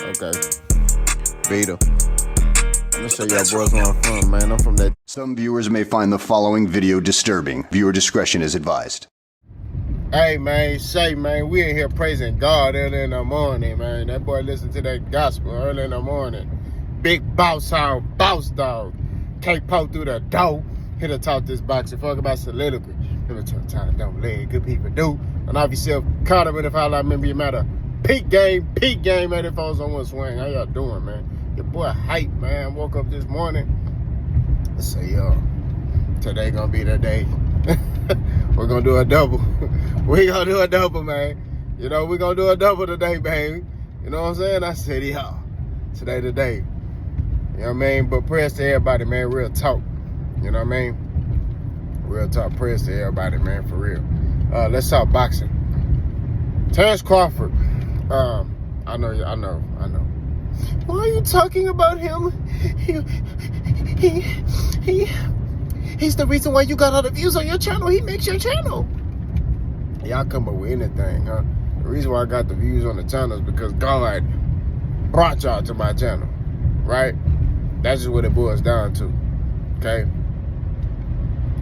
Okay. Beta. I'm gonna show y'all boys where I'm from, man. I'm from that. Some viewers may find the following video disturbing. Viewer discretion is advised. Hey, man, we in here praising God early in the morning, man. That boy listen to that gospel early in the morning. Big boss hog, boss dog. Can't poke through the door. Here to talk this boxing fuck about soliloquy. Here to time don't let good people do. And off yourself, caught up in the file, I remember you matter. Peak game, 84s on one swing. How y'all doing, man? Your boy hype, man. Woke up this morning. I say, yo, today gonna be the day. We're gonna do a double. We gonna do a double, man. You know, we gonna do a double today, baby. You know what I'm saying? I said, yo, today the day. You know what I mean? But prayers to everybody, man. Real talk. You know what I mean? Real talk. Prayers to everybody, man. For real. Let's talk boxing. Terence Crawford. I know. Why are you talking about him? He's the reason why you got all the views on your channel. He makes your channel. Y'all come up with anything, huh? The reason why I got the views on the channel is because God brought y'all to my channel, right? That's just what it boils down to, okay?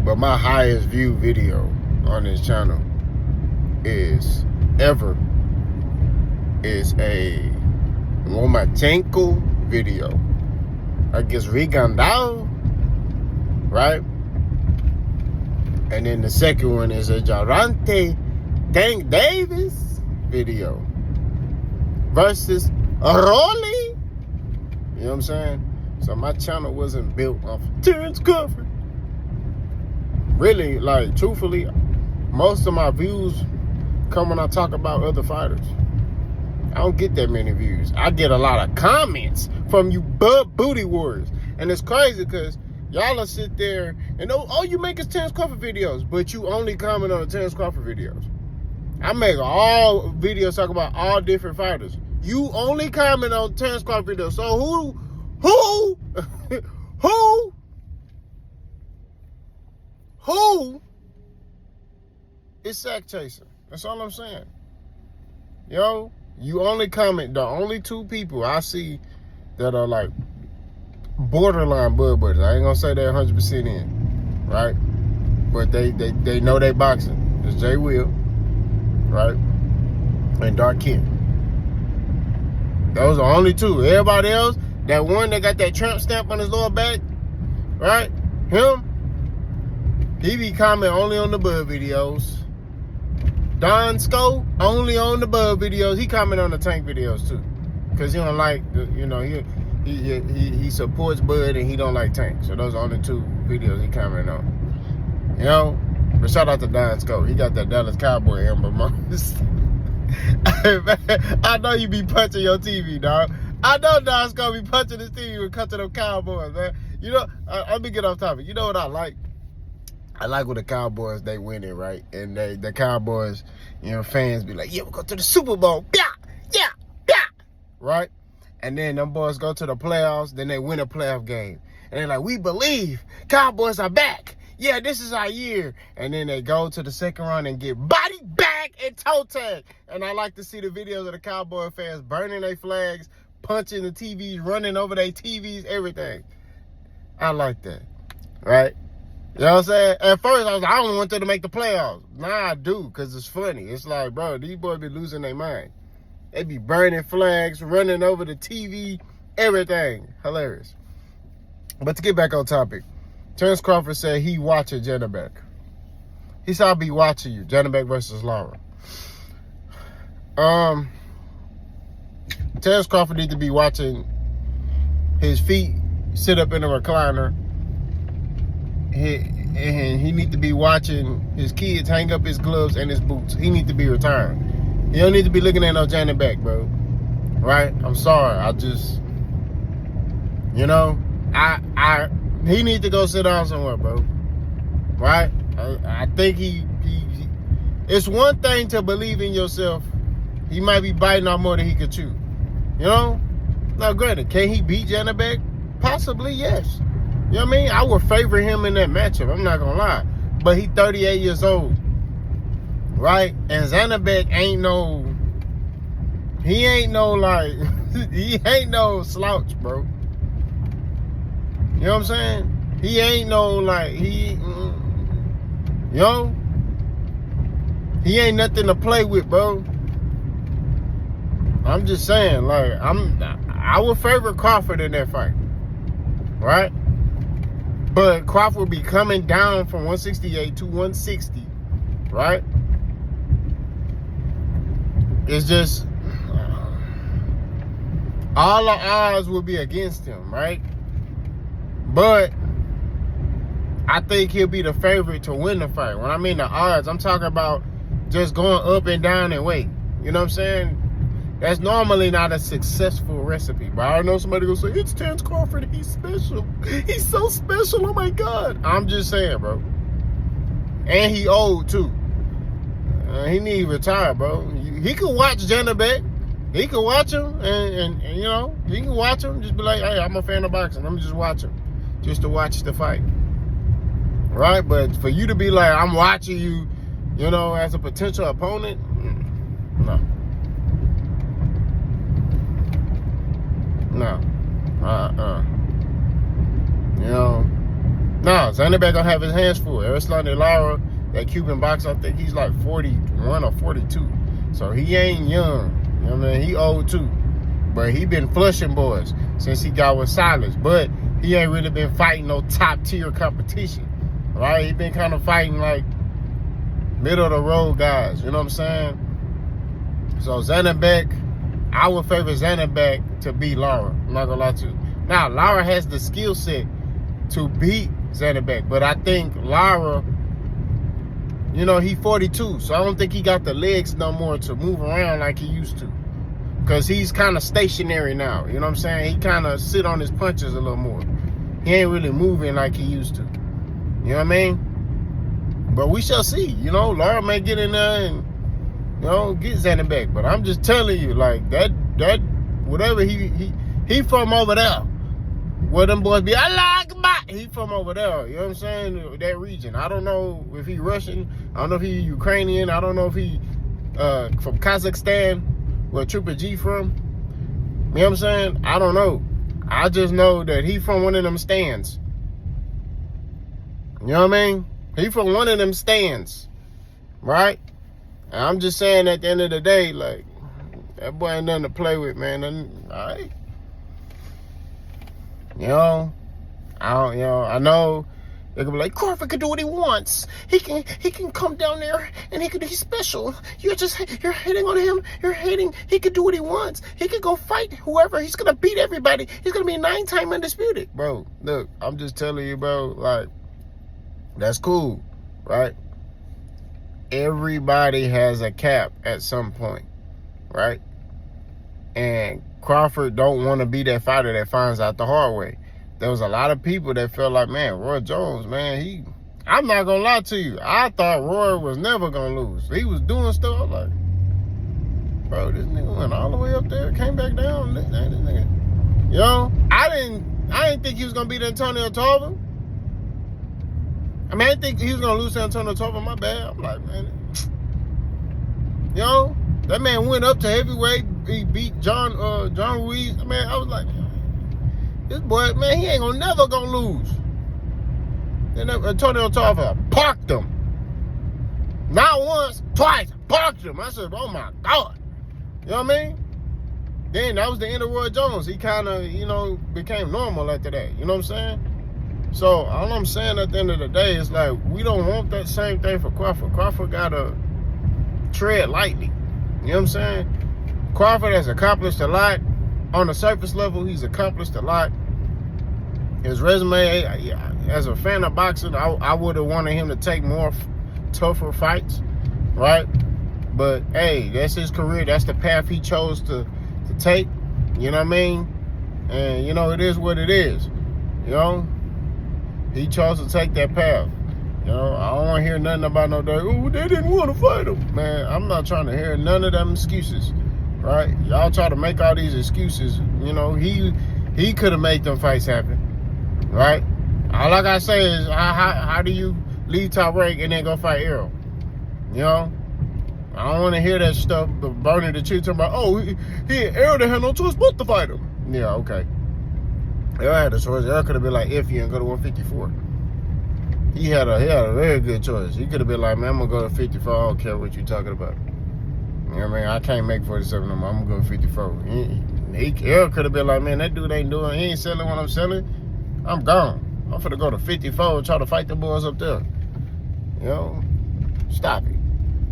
But my highest view video on this channel is a Lomachenko video against Rigandao, right? And then the second one is a Jarante Tank Davis video versus Rolly. You know what I'm saying? So my channel wasn't built off Terence Crawford. Really, like, truthfully, most of my views come when I talk about other fighters. I don't get that many views. I get a lot of comments from you booty warriors. And it's crazy because y'all will sit there and all you make is Terence Crawford videos, but you only comment on the Terence Crawford videos. I make all videos talking about all different fighters. You only comment on Terence Crawford videos. So who is sack chasing? That's all I'm saying. Yo, you only comment, the only two people I see that are like borderline bud buddies. I ain't gonna say they're 100% in, right? But they know they boxing. It's Jay Will, right? And Dark Kent. Those are only two. Everybody else, that one that got that tramp stamp on his lower back, right? Him, he be commenting only on the Bud videos. Don Sco, only on the Bud videos. He comment on the Tank videos too. Because he don't like, you know, he supports Bud and he don't like Tank. So those are only two videos he commenting on. You know? But shout out to Don Sco. He got that Dallas Cowboy emblem on his. Hey, man, I know you be punching your TV, dog. I know Don Sco be punching his TV when it comes to them Cowboys, man. You know, let me get off topic. You know what I like? I like when the Cowboys, they winning, right? And the Cowboys, you know, fans be like, yeah, we'll go to the Super Bowl. Yeah. Right? And then them boys go to the playoffs, then they win a playoff game. And they're like, we believe Cowboys are back. Yeah, this is our year. And then they go to the second round and get body back and toe tag. And I like to see the videos of the Cowboy fans burning their flags, punching the TVs, running over their TVs, everything. I like that, right? You know what I'm saying? At first, I was like, I don't want them to make the playoffs. Nah, I do, because it's funny. It's like, bro, these boys be losing their mind. They be burning flags, running over the TV, everything. Hilarious. But to get back on topic, Terence Crawford said he watching Janibek. He said, I'll be watching you, Janibek versus Lara. Terence Crawford need to be watching his feet sit up in a recliner. He need to be watching his kids hang up his gloves and his boots. He need to be retired. He don't need to be looking at no Janibek, bro. Right? I'm sorry. I just, you know, he need to go sit down somewhere, bro. Right? I think he it's one thing to believe in yourself. He might be biting off more than he could chew. You know? Now, granted, can he beat Janibek? Possibly, yes. You know what I mean? I would favor him in that matchup. I'm not going to lie. But he 38 years old. Right? And Janibek ain't no like He ain't no slouch, bro. You know what I'm saying? He ain't no like he ain't nothing to play with, bro. I'm just saying, like, I would favor Crawford in that fight, right? But Crawford would be coming down from 168 to 160, right? It's just all the odds will be against him, right? But I think he'll be the favorite to win the fight. When I mean the odds, I'm talking about just going up and down in weight. You know what I'm saying? That's normally not a successful recipe. But I know somebody gonna say, it's Terence Crawford, he's special. He's so special, oh my God. I'm just saying, bro. And he old too. He need to retire, bro. He could watch Janibek. He could watch him and you know, he can watch him. Just be like, hey, I'm a fan of boxing. Let me just watch him. Just to watch the fight. Right? But for you to be like, I'm watching you, you know, as a potential opponent, no. No. You know. No, Janibek gonna have his hands full. Erislandy Lara, that Cuban boxer, I think he's like 41 or 42. So he ain't young. You know what I mean? He old too. But he been flushing boys since he got with Silas. But he ain't really been fighting no top tier competition. Right? He been kind of fighting like middle of the road guys. You know what I'm saying? So Janibek, I would favor Janibek to beat Lara. I'm not gonna lie to you. Now, Lara has the skill set to beat Janibek, but I think Lara, you know, he 42, so I don't think he got the legs no more to move around like he used to. Because he's kind of stationary now, you know what I'm saying? He kind of sit on his punches a little more. He ain't really moving like he used to. You know what I mean? But we shall see. You know, Lara may get in there and, you know, get Janibek. But I'm just telling you, like, that whatever he from over there. Where them boys be, he from over there. You know what I'm saying? That region. I don't know if he Russian. I don't know if he Ukrainian. I don't know if he from Kazakhstan, where Triple G from. You know what I'm saying? I don't know. I just know that he from one of them stands. You know what I mean? He from one of them stands. Right? And I'm just saying at the end of the day, like, that boy ain't nothing to play with, man. All right. You know, I know they could be like, Crawford can do what he wants. He can come down there and he's special. You're hating on him. You're hating. He could do what he wants. He could go fight whoever. He's gonna beat everybody. He's gonna be 9-time undisputed. Bro, look, I'm just telling you, bro, like, that's cool, right? Everybody has a cap at some point, right? And Crawford don't want to be that fighter that finds out the hard way. There was a lot of people that felt like, man, Roy Jones, man, I'm not going to lie to you. I thought Roy was never going to lose. He was doing stuff like, bro, this nigga went all the way up there, came back down. This nigga. You know, I didn't think he was going to beat Antonio Tarver. I mean, I didn't think he was going to lose to Antonio Tarver. My bad. I'm like, man, you know, that man went up to heavyweight. He beat John Ruiz. Man, I was like, this boy, man, he ain't never gonna lose. Then Antonio Tarver parked him. Not once, twice, parked him. I said, oh my God. You know what I mean? Then that was the end of Roy Jones. He kind of, you know, became normal after that. You know what I'm saying? So all I'm saying at the end of the day is, like, we don't want that same thing for Crawford. Crawford gotta tread lightly. You know what I'm saying? Crawford has accomplished a lot. On the surface level, he's accomplished a lot. His resume, as a fan of boxing, I would have wanted him to take more tougher fights, right? But, hey, that's his career. That's the path he chose to take. You know what I mean? And, you know, it is what it is. You know? He chose to take that path. You know, I don't want to hear nothing about no day, oh, they didn't want to fight him. Man, I'm not trying to hear none of them excuses. Right? Y'all try to make all these excuses. You know, he could have made them fights happen. Right? All I gotta say is, how do you leave Top Rank and then go fight Errol? You know? I don't want to hear that stuff. But Bernie the Chief talking about, oh, Errol didn't have no choice but to fight him. Yeah, okay. Errol had a choice. Errol could have been like iffy and go to 154. He had a very good choice. He could have been like, man, I'm gonna go to 54. I don't care what you talking about. You know what I mean? I can't make 47 no more. I'm gonna go to 54. Errol could have been like, man, that dude ain't doing. He ain't selling what I'm selling. I'm gone. I'm finna go to 54 and try to fight the boys up there. You know, stop it.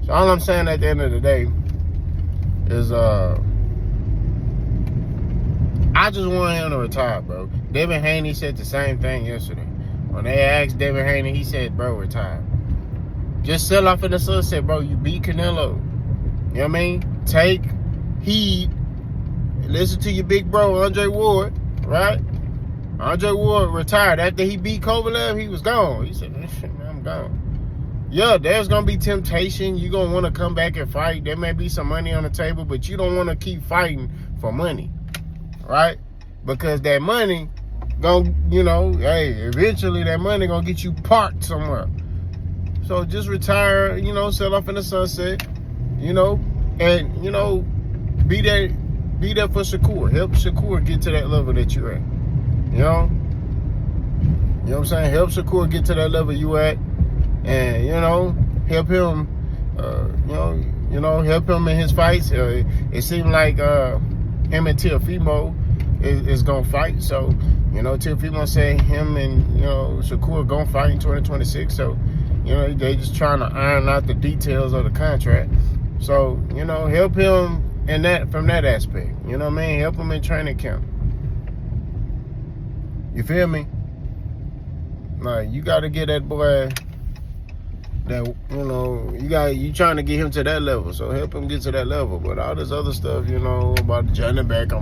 So all I'm saying at the end of the day is, I just want him to retire, bro. Devin Haney said the same thing yesterday. When they asked Devin Haney, he said, bro, retire. Just sell off in the sunset, bro. You beat Canelo. You know what I mean? Take heed. Listen to your big bro, Andre Ward, right? Andre Ward retired. After he beat Kovalev, he was gone. He said, man, I'm gone. Yeah, there's going to be temptation. You're going to want to come back and fight. There may be some money on the table, but you don't want to keep fighting for money, right? Because that money going to, you know, hey, eventually that money going to get you parked somewhere. So just retire, you know, sell off in the sunset, you know, and, you know, be there for Shakur. Help Shakur get to that level that you're at. You know what I'm saying? Help Shakur get to that level you at, and you know, help him. Help him in his fights. It seemed like him and Teofimo is gonna fight. So you know, Teofimo say him and Shakur gonna fight in 2026. So you know, they just trying to iron out the details of the contract. So you know, help him in that from that aspect. You know what I mean? Help him in training camp. You feel me? Like, you got to get that boy that, you know, you trying to get him to that level. So help him get to that level. But all this other stuff, you know, about Janibek,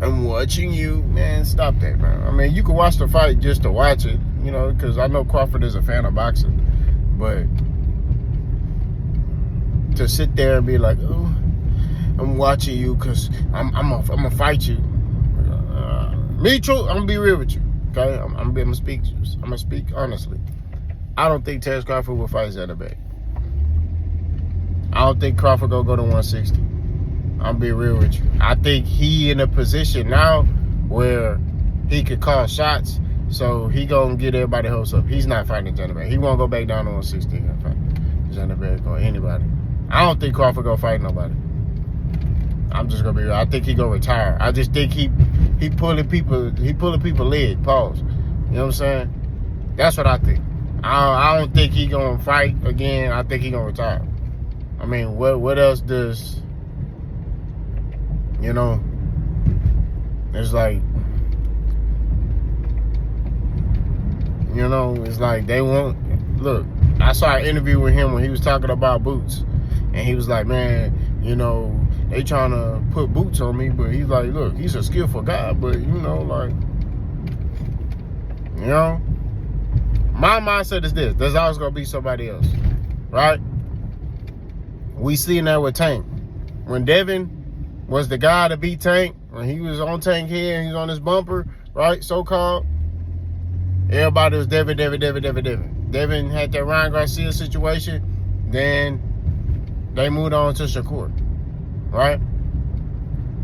I'm watching you. Man, stop that, man. I mean, you can watch the fight just to watch it, you know, because I know Crawford is a fan of boxing. But to sit there and be like, oh, I'm watching you because I'm gonna fight you. Me too. I'm gonna be real with you. Okay, I'm gonna speak honestly. I don't think Terence Crawford will fight Janibek. I don't think Crawford gonna go to 160. I'm be real with you. I think he in a position now where he could call shots, so he gonna get everybody hopes up. He's not fighting Janibek. He won't go back down to 160 and fight Janibek or anybody. I don't think Crawford gonna fight nobody. I'm just gonna be real. I think he gonna retire. I just think he pulling people leg. Pause. You know what I'm saying? That's what I think. I don't think he gonna fight again. I think he gonna retire. I mean, what else does, you know? It's like, you know, it's like they want. Look, I saw an interview with him when he was talking about boots, and he was like, man, you know, they trying to put boots on me, but he's like, look, he's a skillful guy, but you know, like, you know, my mindset is this: there's always gonna be somebody else, right? We seen that with Tank. When Devin was the guy to beat Tank, when he was on Tank here and he was on his bumper, right, so-called, everybody was Devin. Devin had that Ryan Garcia situation, then they moved on to Shakur. Right?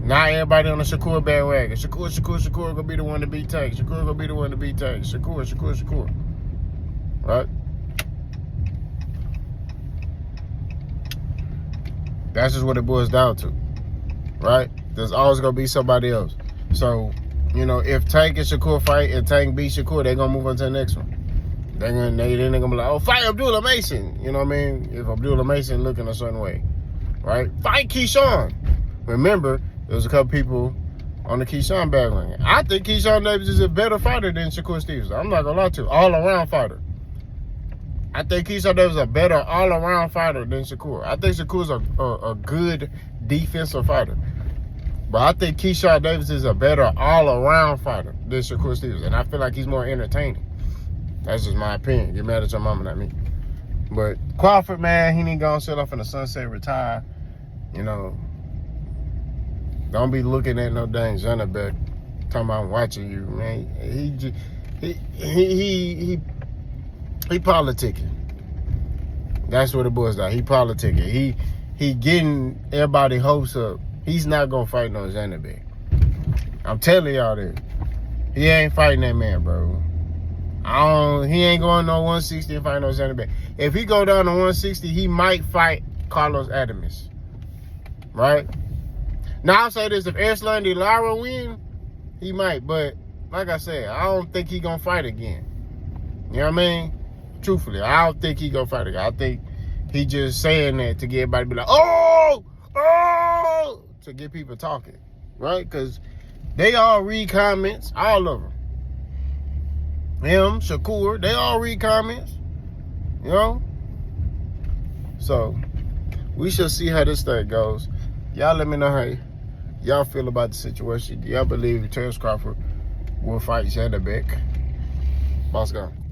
Now everybody on the Shakur bandwagon. Shakur gonna be the one to beat Tank. Shakur gonna be the one to beat Tank. Shakur. Right? That's just what it boils down to. Right? There's always gonna be somebody else. So, you know, if Tank and Shakur fight and Tank beat Shakur, they're gonna move on to the next one. Then they're gonna be like, oh, fight Abdullah Mason. You know what I mean? If Abdullah Mason looking a certain way. Right? Fight Keyshawn. Remember, there was a couple people on the Keyshawn bandwagon. I think Keyshawn Davis is a better fighter than Shakur Stevenson. I'm not gonna lie to you. All-around fighter. I think Keyshawn Davis is a better all-around fighter than Shakur. I think Shakur's a good defensive fighter. But I think Keyshawn Davis is a better all-around fighter than Shakur Stevenson. And I feel like he's more entertaining. That's just my opinion. Get mad at your mama, not me. But Crawford, man, he need to go and sit off in the sunset, retire. You know, don't be looking at no dang Janibek talking about watching you, man. He politicking. That's what it boils down. He politicking. He getting everybody hopes up. He's not gonna fight no Janibek. I'm telling y'all this. He ain't fighting that man, bro. He ain't going no 160 and fight no Janibek. If he go down to 160, he might fight Carlos Adames. Right? Now I'll say this, if Erislandy Lara win, he might, but like I said, I don't think he gonna fight again. You know what I mean? Truthfully, I don't think he gonna fight again. I think he just saying that to get everybody to be like, oh, to get people talking, right? Because they all read comments, all of them. Him, Shakur, they all read comments, you know? So, we shall see how this thing goes. Y'all let me know how y'all feel about the situation. Do y'all believe Terence Crawford will fight Janibek? Boss gone.